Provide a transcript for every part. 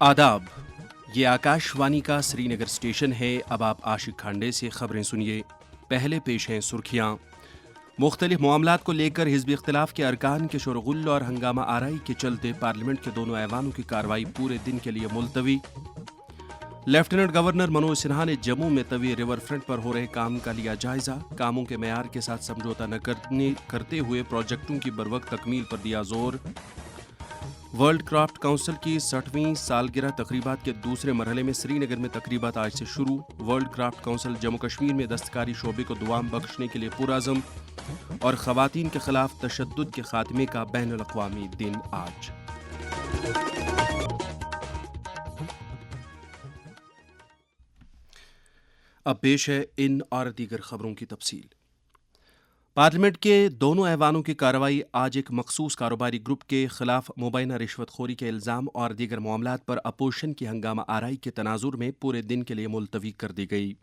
आदाब। ये आकाशवाणी का श्रीनगर स्टेशन है। अब आप आशिक खांडे से खबरें सुनिए। पहले पेश हैं सुर्खियां। मुख्तलिफ मामलात को लेकर हिज़्ब इख्तिलाफ के अरकान के शोरगुल और हंगामा आराई के चलते पार्लियामेंट के दोनों ऐवानों की कार्रवाई पूरे दिन के लिए मुलतवी। लेफ्टिनेंट गवर्नर मनोज सिन्हा ने जम्मू में तवी रिवर फ्रंट पर हो रहे काम का लिया जायजा। कामों के मेयार के साथ समझौता न करते हुए प्रोजेक्टों की बरवक्त तकमील पर दिया जोर। वर्ल्ड क्राफ्ट काउंसिल की 60वीं सालगिरह तकरीबात के दूसरे मरहले में श्रीनगर में तकरीबात आज से शुरू। World craft council Jammu Kashmir में दस्तकारी शोबे को दुआम बख्शने के लिए पुरअज़म। और ख़वातीन के खिलाफ तशद्दुद के खात्मे का बैनुल अक़वामी दिन आज। अब पेश है इन और दीगर खबरों की तफसील। पार्लियामेंट के दोनों ऐवानों की कार्रवाई आज एक मखसूस कारोबारी ग्रुप के खिलाफ मुबैना रिश्वतखोरी के इल्ज़ाम और दीगर मामलात पर अपोजिशन की हंगामा आराई के तनाजुर में पूरे दिन के लिए मुलतवी कर दी गई।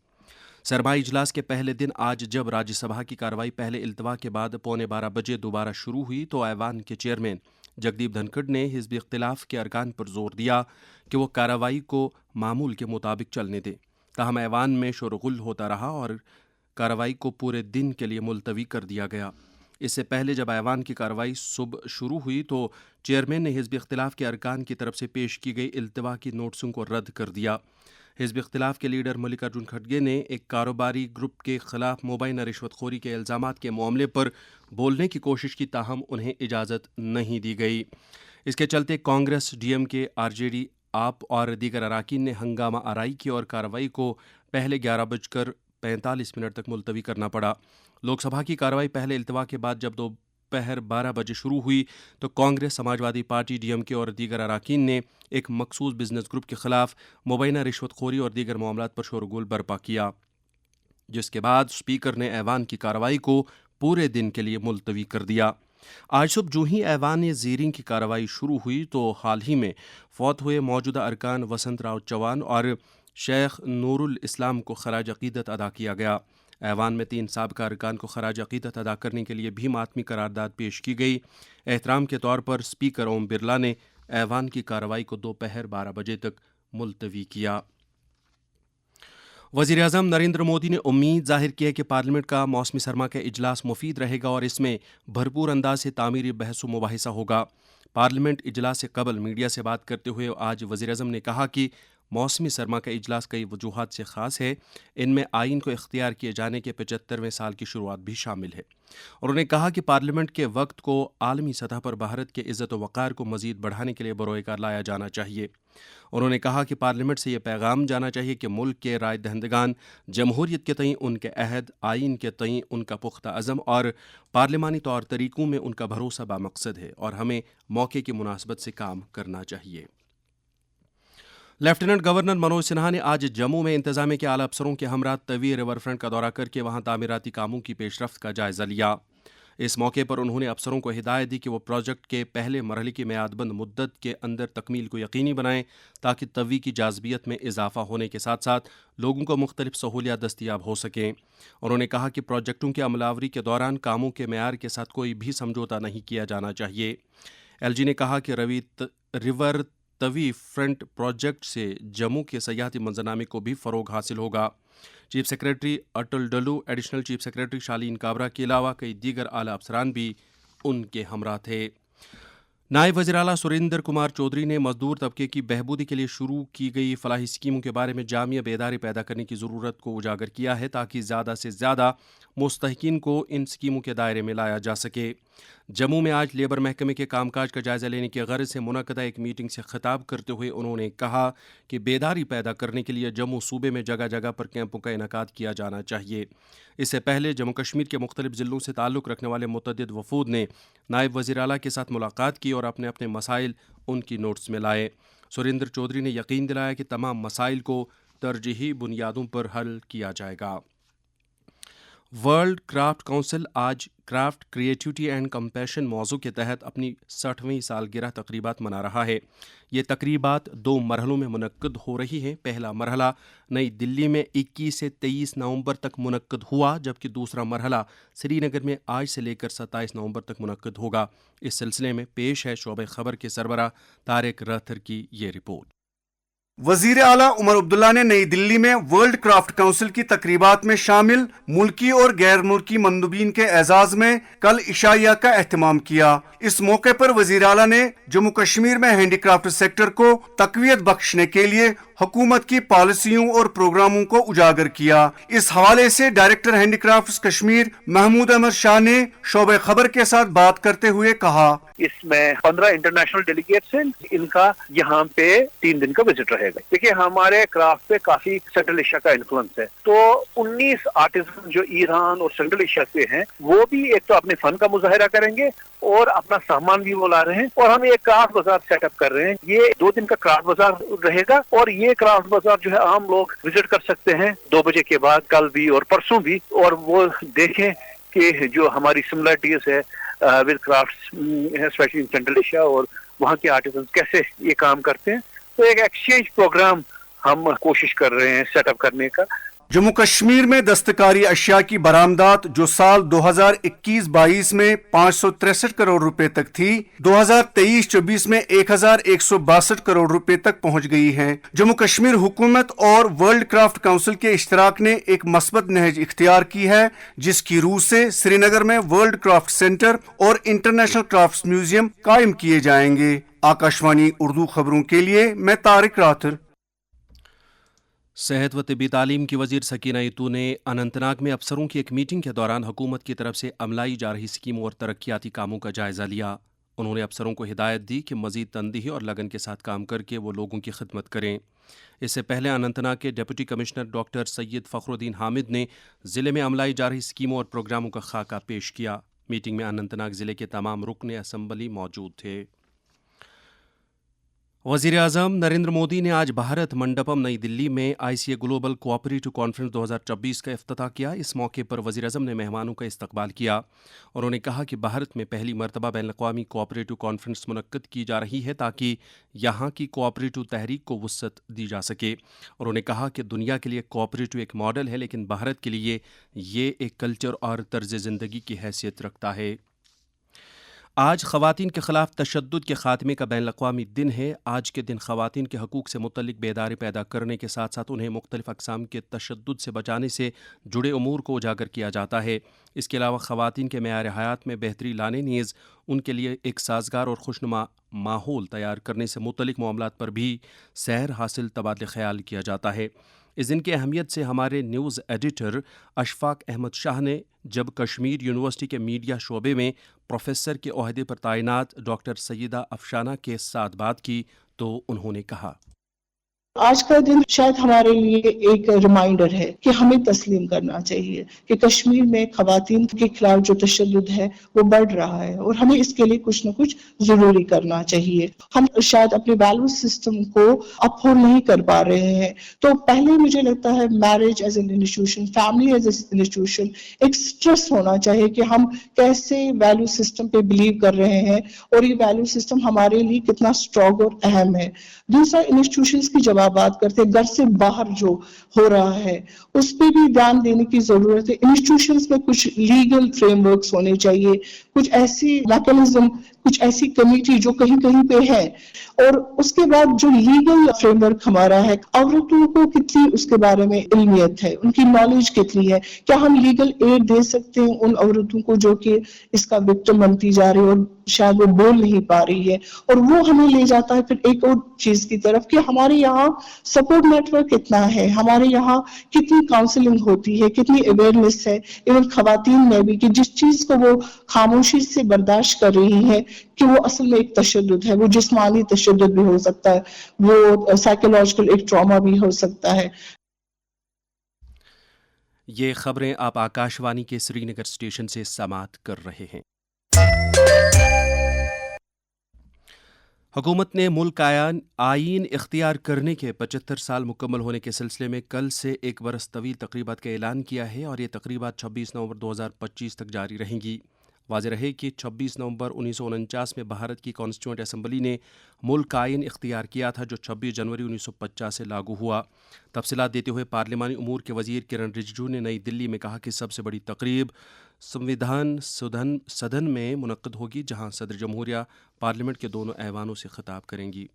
सरमाई इजलास के पहले दिन आज जब राज्यसभा की कार्रवाई पहले इल्तवा के बाद 11:15 बजे दोबारा शुरू हुई तो ऐवान के चेयरमैन जगदीप धनखड़ ने हिज़्ब इख्तिलाफ के अरकान पर जोर दिया कि वो कार्रवाई को मामूल के मुताबिक चलने दें। ताहम ऐवान में शोरगुल होता रहा और कार्रवाई को पूरे दिन के लिए मुलतवी कर दिया गया। इससे पहले जब ऐवान की कार्रवाई सुबह शुरू हुई तो चेयरमैन ने हिज़्ब इख्तिलाफ के अरकान की तरफ से पेश की गई इल्तवा की नोटिसों को रद्द कर दिया। हिज़्ब इख्तिलाफ के लीडर मल्लिकार्जुन खड़गे ने एक कारोबारी ग्रुप के खिलाफ मुबैना रिश्वतखोरी के इल्ज़ामात के मामले पर बोलने की कोशिश की, ताहम उन्हें इजाज़त नहीं दी गई। इसके चलते कांग्रेस, DMK, RJD, आप और दीगर अराकीन ने हंगामा आराई की और कार्रवाई को पहले 11:45 तक मुलतवी करना पड़ा। लोकसभा की कार्रवाई पहले इल्तवा के बाद जब दोपहर 12 बजे शुरू हुई तो कांग्रेस, समाजवादी पार्टी, DMK और दीगर अराकीन ने एक मखसूस बिजनेस ग्रुप के खिलाफ मुबैना रिश्वतखोरी और दीगर मामलात पर शोरगुल बर्पा किया, जिसके बाद स्पीकर ने ऐवान की कार्रवाई को पूरे दिन के लिए मुलतवी कर दिया। आज सुबह जो ही ऐवान ज़ीरिंग की कार्रवाई शुरू हुई तो हाल ही में फौत हुए मौजूदा अरकान वसंत राव चौहान और शेख नूरुल इस्लाम को खराज अक़ीदत अदा किया गया। ऐवान में 3 साबिक़ा अरकान को खराज अक़ीदत अदा करने के लिए भी मातमी करारदाद पेश की गई। एहतराम के तौर पर स्पीकर ओम बिरला ने ऐवान की कार्रवाई को दोपहर 12 बजे तक मुलतवी किया। वज़ीर आज़म नरेंद्र मोदी ने उम्मीद ज़ाहिर की है कि पार्लियामेंट का मौसमी सरमा का इजलास मुफीद रहेगा और इसमें भरपूर अंदाज से तामीरी बहस व मुबाहिसा होगा। पार्लियामेंट इजलास से कबल मीडिया से बात करते हुए आज वज़ीर आज़म ने कहा कि मौसमी सरमा का इजलास कई वजूहात से ख़ास है। इनमें आइन को इख्तियार किए जाने के 75वें साल की शुरुआत भी शामिल है। उन्होंने कहा कि पार्लियामेंट के वक्त को आलमी सतह पर भारत के इज़्ज़त व वक़ार को मज़ीद बढ़ाने के लिए बरोएकार लाया जाना चाहिए। उन्होंने कहा कि पार्लियामेंट से ये पैगाम जाना चाहिए कि मुल्क के राय दहंदगान जमहूरियत के तईं उनके अहद, आइन के तईं उनका पुख्ता अज़म और पार्लिमानी तौर तरीक़ों में उनका भरोसा बामकसद है और हमें मौके की मुनासबत से काम करना चाहिए। लेफ्टिनेंट गवर्नर मनोज सिन्हा ने आज जम्मू में इंतजामिया के आला अफसरों के हमरा तवी रिवर फ्रंट का दौरा करके वहां तामीराती कामों की पेशरफ्त का जायजा लिया। इस मौके पर उन्होंने अफसरों को हिदायत दी कि वो प्रोजेक्ट के पहले मरहले की मियादबंद मुद्दत के अंदर तकमील को यकीनी बनाएं ताकि तवी की जाज़बियत में इजाफा होने के साथ साथ लोगों को मुख्तलिफ सहूलियात दस्तियाब हो सकें। उन्होंने कहा कि प्रोजेक्टों की अमलावरी के दौरान कामों के मेयार के साथ कोई भी समझौता नहीं किया जाना चाहिए। LG ने कहा कि रिवर तवी फ्रंट प्रोजेक्ट से जम्मू के सयाहती मंजरनामे को भी फ़रोग हासिल होगा। चीफ सेक्रेटरी अटल डल्लू, एडिशनल चीफ सेक्रेटरी शालीन काबरा के अलावा कई दीगर आला अफसरान भी उनके हमरा थे। नायब वज़ीर आला सुरेंद्र कुमार चौधरी ने मजदूर तबके की बहबूदी के लिए शुरू की गई फलाही स्कीमों के बारे में जामिया बेदारी पैदा करने की ज़रूरत को उजागर किया है ताकि ज़्यादा से ज़्यादा मुस्तहिकीन को इन स्कीमों के दायरे में लाया जा सके। जम्मू में आज लेबर महकमे के कामकाज का जायज़ा लेने की गर्ज से मुनक़दा एक मीटिंग से खिताब करते हुए उन्होंने कहा कि बेदारी पैदा करने के लिए जम्मू सूबे में जगह जगह पर कैंपों का इनेकाद किया जाना चाहिए। इससे पहले जम्मू कश्मीर के मुख्तलिफ ज़िलों से ताल्लुक़ रखने वाले मुतअद्दिद वफूद ने नायब वज़ीर आला के साथ मुलाकात की और अपने अपने मसाइल उनकी नोट्स में लाए। सुरेंद्र चौधरी ने यकीन दिलाया कि तमाम मसाइल को तरजीही बुनियादों पर हल किया जाएगा। वर्ल्ड क्राफ्ट काउंसिल आज क्राफ्ट क्रिएटिविटी एंड कंपैशन मौजू के तहत अपनी 60वीं सालगिरह तकरीबात मना रहा है। ये तकरीबात 2 मरहलों में मुनक्कद हो रही हैं। पहला मरहला नई दिल्ली में 21 से 23 नवंबर तक मुनक्कद हुआ, जबकि दूसरा मरहला श्रीनगर में आज से लेकर 27 नवंबर तक मुनक्कद होगा। इस सिलसिले में पेश है शोबे खबर के सरबराह तारिक रहतर की ये रिपोर्ट। وزیر اعلیٰ عمر عبداللہ نے نئی دلی میں ورلڈ کرافٹ کونسل کی تقریبات میں شامل ملکی اور غیر ملکی مندوبین کے اعزاز میں کل عشائیہ کا اہتمام کیا۔ اس موقع پر وزیر اعلیٰ نے جموں کشمیر میں ہینڈی کرافٹ سیکٹر کو تقویت بخشنے کے لیے حکومت کی پالیسیوں اور پروگراموں کو اجاگر کیا۔ اس حوالے سے director handicrafts Kashmir Mahmood Ahmad Shah نے شعبہ خبر کے ساتھ بات کرتے ہوئے کہا، اس میں 15 انٹرنیشنل ڈیلیگیٹس ہیں، ان کا یہاں پہ 3 دن کا وزٹ رہے گا۔ دیکھیے ہمارے کرافٹ پہ کافی سینٹرل ایشیا کا انفلوئنس ہے، تو 19 آرٹیزن جو ایران اور سینٹرل ایشیا سے ہیں وہ بھی ایک تو اپنے فن کا مظاہرہ کریں گے اور اپنا سامان بھی وہ لا رہے ہیں، اور ہم ایک کرافٹ بازار سیٹ اپ کر رہے ہیں۔ یہ 2 دن کا کرافٹ بازار رہے گا، اور یہ کرافٹ بازار جو ہے عام لوگ وزٹ کر سکتے ہیں 2 بجے کے بعد، کل بھی اور پرسوں بھی، اور وہ دیکھیں کہ جو ہماری سملرٹیز ہے with crafts especially in central Asia اور وہاں کے آرٹیزنز کیسے یہ کام کرتے ہیں۔ تو ایک ایکسچینج پروگرام ہم کوشش کر رہے ہیں سیٹ اپ کرنے کا۔ جموں کشمیر میں دستکاری اشیاء کی برآمدات جو سال 2021-22 میں 563 کروڑ روپے تک تھی، 2023-24 میں 1162 کروڑ روپے تک پہنچ گئی ہیں۔ جموں کشمیر حکومت اور ورلڈ کرافٹ کونسل کے اشتراک نے ایک مثبت نہج اختیار کی ہے، جس کی روح سے سری نگر میں ورلڈ کرافٹ سینٹر اور انٹرنیشنل کرافٹس میوزیم قائم کیے جائیں گے۔ آکاشوانی اردو خبروں کے لیے میں طارق راتھر۔ صحت و طبی تعلیم کی وزیر سکینہ ایتو نے اننت ناگ میں افسروں کی ایک میٹنگ کے دوران حکومت کی طرف سے عملائی جا رہی اسکیموں اور ترقیاتی کاموں کا جائزہ لیا۔ انہوں نے افسروں کو ہدایت دی کہ مزید تندہی اور لگن کے ساتھ کام کر کے وہ لوگوں کی خدمت کریں۔ اس سے پہلے اننت ناگ کے ڈپٹی کمشنر ڈاکٹر سید فخر الدین حامد نے ضلع میں عملائی جا رہی اسکیموں اور پروگراموں کا خاکہ پیش کیا۔ میٹنگ میں اننت ناگ ضلع کے تمام رکن اسمبلی موجود تھے۔ وزیر اعظم نریندر مودی نے آج بھارت منڈپم نئی دلی میں آئی سی اے گلوبل کوآپریٹو کانفرنس 2024 کا افتتاح کیا۔ اس موقع پر وزیر اعظم نے مہمانوں کا استقبال کیا۔ انہوں نے کہا کہ بھارت میں پہلی مرتبہ بین الاقوامی کوآپریٹو کانفرنس منعقد کی جا رہی ہے تاکہ یہاں کی کوآپریٹو تحریک کو وسعت دی جا سکے۔ انہوں نے کہا کہ دنیا کے لیے کوآپریٹو ایک ماڈل ہے، لیکن بھارت کے لیے یہ ایک کلچر اور طرز زندگی کی حیثیت رکھتا ہے۔ آج خواتین کے خلاف تشدد کے خاتمے کا بین الاقوامی دن ہے۔ آج کے دن خواتین کے حقوق سے متعلق بیداری پیدا کرنے کے ساتھ ساتھ انہیں مختلف اقسام کے تشدد سے بچانے سے جڑے امور کو اجاگر کیا جاتا ہے۔ اس کے علاوہ خواتین کے معیار حیات میں بہتری لانے نیز ان کے لیے ایک سازگار اور خوشنما ماحول تیار کرنے سے متعلق معاملات پر بھی سیر حاصل تبادلہ خیال کیا جاتا ہے۔ اس دن کی اہمیت سے ہمارے نیوز ایڈیٹر اشفاق احمد شاہ نے جب کشمیر یونیورسٹی کے میڈیا شعبے میں پروفیسر کے عہدے پر تعینات ڈاکٹر سیدہ افشانہ کے ساتھ بات کی تو انہوں نے کہا، آج کا دن شاید ہمارے لیے ایک ریمائنڈر ہے کہ ہمیں تسلیم کرنا چاہیے کہ کشمیر میں خواتین کے خلاف جو تشدد ہے وہ بڑھ رہا ہے، اور ہمیں اس کے لیے کچھ نہ کچھ ضروری کرنا چاہیے۔ ہم شاید اپنے ویلیو سسٹم کو اپہولڈ نہیں کر پا رہے ہیں۔ تو پہلے مجھے لگتا ہے marriage as an institution, family as an institution ایک سٹریس ہونا چاہیے کہ ہم کیسے ویلیو سسٹم پہ بلیو کر رہے ہیں، اور یہ ویلیو سسٹم ہمارے لیے کتنا اسٹرانگ اور اہم ہے۔ دوسرا، انسٹیٹیوشنز کی جب آپ بات کرتے ہیں، گھر سے باہر جو ہو رہا ہے اس پہ بھی دھیان دینے کی ضرورت ہے۔ انسٹیٹیوشنز میں کچھ لیگل فریم ورکس ہونے چاہیے، کچھ ایسی میکانزم، کچھ ایسی کمیٹی جو کہیں کہیں پہ ہے، اور اس کے بعد جو لیگل فریم ورک ہمارا ہے، عورتوں کو کتنی اس کے بارے میں علمیت ہے، ان کی نالج کتنی ہے، کیا ہم لیگل ایڈ دے سکتے ہیں ان عورتوں کو جو کہ اس کا وکٹم بنتی جا رہی ہے اور شاید وہ بول نہیں پا رہی ہے۔ اور وہ ہمیں لے جاتا ہے پھر ایک اور چیز کی طرف کہ ہمارے یہاں سپورٹ نیٹ ورک کتنا ہے، ہمارے یہاں کتنی کاؤنسلنگ ہوتی ہے، کتنی اویئرنیس ہے ایون خواتین میں بھی، کہ جس چیز کو وہ خاموشی سے برداشت کر رہی ہے کہ وہ اصل میں ایک تشدد ہے، وہ جسمانی تشدد بھی ہو سکتا ہے، وہ سائیکولوجیکل ایک ٹراما بھی ہو سکتا ہے۔ یہ خبریں آپ آکاشوانی کے سری نگر اسٹیشن سے سماعت کر رہے ہیں۔ حکومت نے ملک آئین اختیار کرنے کے 75 سال مکمل ہونے کے سلسلے میں کل سے ایک برس طویل تقریبات کا اعلان کیا ہے، اور یہ تقریبات 26 نومبر 2025 تک جاری رہیں گی۔ واضح رہے کہ 26 نومبر 1949 میں بھارت کی کانسٹیٹیوئنٹ اسمبلی نے ملک آئین اختیار کیا تھا، جو 26 جنوری 1950 سے لاگو ہوا۔ تفصیلات دیتے ہوئے پارلیمانی امور کے وزیر کرن رجیجو نے نئی دلی میں کہا کہ سب سے بڑی تقریب سمویدھان سدن میں منعقد ہوگی، جہاں صدر جمہوریہ پارلیمنٹ کے دونوں ایوانوں سے خطاب کریں گی۔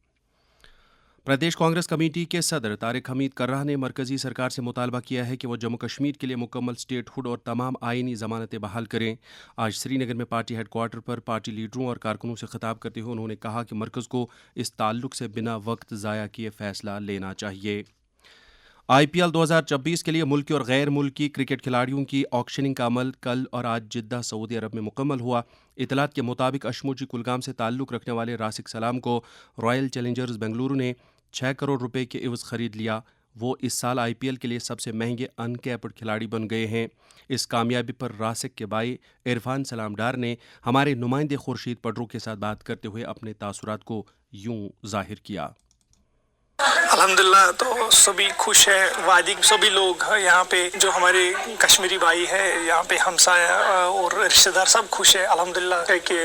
प्रदेश कांग्रेस कमेटी के सदर तारिक हमीद कर्राह ने मरकजी सरकार से मुतालबा किया है कि वो जम्मू कश्मीर के लिए मुकम्मल स्टेटहुड और तमाम आइनी ज़मानतें बहाल करें। आज श्रीनगर में पार्टी हेडक्वार्टर पर पार्टी लीडरों और कारकुनों से खिताब करते हुए उन्होंने कहा कि मरकज़ को इस ताल्लुक से बिना वक्त ज़ाया किए फ़ैसला लेना चाहिए। IPL 2026 के लिए मुल्की और गैर मुल्की क्रिकेट खिलाड़ियों की ऑक्शनिंग का अमल कल और आज जिद्दा सऊदी अरब में मुकम्मल हुआ। इतलात के मुताबिक अशमुजी कुलगाम से ताल्लुक़ रखने वाले रासिक सलाम को रॉयल चैलेंजर्स बेंगलुरु ने 6 करोड़ रुपए के इवज़ ख़रीद लिया। वो इस साल IPL के लिए सबसे महंगे अनकैप्ड खिलाड़ी बन गए हैं। इस कामयाबी पर रासिक के भाई इरफान सलाम डार ने हमारे नुमाइंदे खुर्शीद पडरू के साथ बात करते हुए अपने तासुरात को यूं जाहिर किया। अल्हम्दुलिल्लाह, तो सभी खुश है। वादी सभी लोग यहाँ पे जो हमारे कश्मीरी भाई है, यहाँ पे हमसाया और रिश्तेदार सब खुश है अल्हम्दुलिल्लाह कि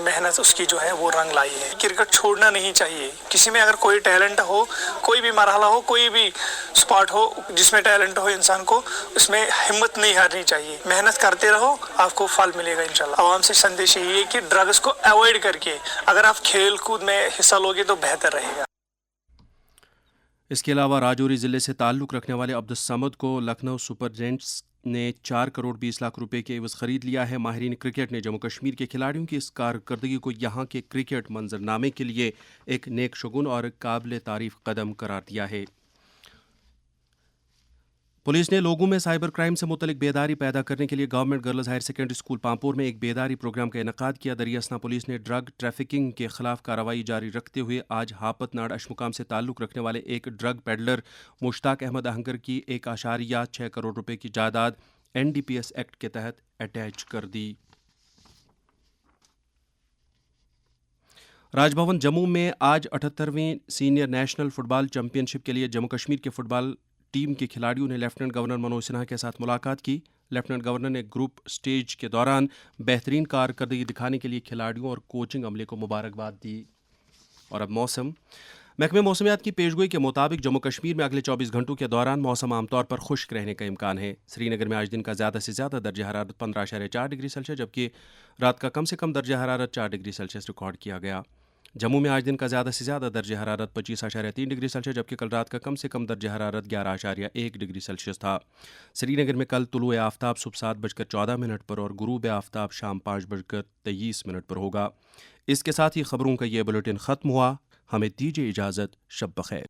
मेहनत उसकी जो है वो रंग लाई है। क्रिकेट छोड़ना नहीं चाहिए। किसी में अगर कोई टैलेंट हो, कोई भी मरहला हो, कोई भी स्पॉट हो जिसमें टैलेंट हो इंसान को, उसमें हिम्मत नहीं हारनी चाहिए। मेहनत करते रहो, आपको फल मिलेगा इंशाल्लाह। आवाम से संदेश यही है कि ड्रग्स को अवॉइड करके अगर आप खेल कूद में हिस्सा लोगे तो बेहतर रहेगा। इसके अलावा राजौरी ज़िले से ताल्लुक़ रखने वाले अब्दुस समद को लखनऊ सुपर जायंट्स ने 4 करोड़ 20 लाख रुपए के एवज़ ख़रीद लिया है। माहिरीन क्रिकेट ने जम्मू कश्मीर के खिलाड़ियों की इस कारकर्दगी को यहाँ के क्रिकेट मंजरनामे के लिए एक नेक शगुन और काबिल तारीफ़ कदम करार दिया है। पुलिस ने लोगों में साइबर क्राइम से मुतल्लिक बेदारी पैदा करने के लिए government girls higher secondary school Pampore में एक बेदारी प्रोग्राम का इनेकाद किया। दरियासना पुलिस ने ड्रग ट्रैफिकिंग के खिलाफ कार्रवाई जारी रखते हुए आज हापतनाड़ अशमुकाम से ताल्लुक़ रखने वाले एक ड्रग पेडलर मुश्ताक अहमद अहंगर की 1.6 करोड़ रुपए की जायदाद NDPS एक्ट के तहत अटैच कर दी। राजभवन जम्मू में आज 78वें सीनियर नेशनल फुटबॉल चैंपियनशिप के लिए जम्मू कश्मीर के फुटबॉल टीम के खिलाड़ियों ने लेफ्टिनेंट गवर्नर मनोज सिन्हा के साथ मुलाकात की। लेफ्टिनेंट गवर्नर ने ग्रुप स्टेज के दौरान बेहतरीन कारकर्दगी दिखाने के लिए खिलाड़ियों और कोचिंग अमले को मुबारकबाद दी। और अब मौसम। महकमे मौसमियात की पेशगोई के मुताबिक जम्मू कश्मीर में अगले 24 घंटों के दौरान मौसम आमतौर पर खुश्क रहने का इम्कान है। श्रीनगर में आज दिन का ज़्यादा से ज़्यादा दर्जा हरारत 15.4 डिग्री सेल्सियस जबकि रात का कम से कम दर्जा हरारत 4 डिग्री सेल्सियस रिकॉर्ड किया गया। जम्मू में आज दिन का ज़्यादा से ज़्यादा दर्जा हरारत 25.3 डिग्री सेल्सियस जबकि कल रात का कम से कम दर्जा हरारत 11.1 डिग्री सेल्सियस था। श्रीनगर में कल तुलुए आफ्ताब सुबह 7:14 पर और गुरूब आफ्ताब शाम 5:23 पर होगा। इसके साथ ही खबरों का ये बुलेटिन ख़त्म हुआ। हमें दीजिए इजाज़त। शब बख़ैर।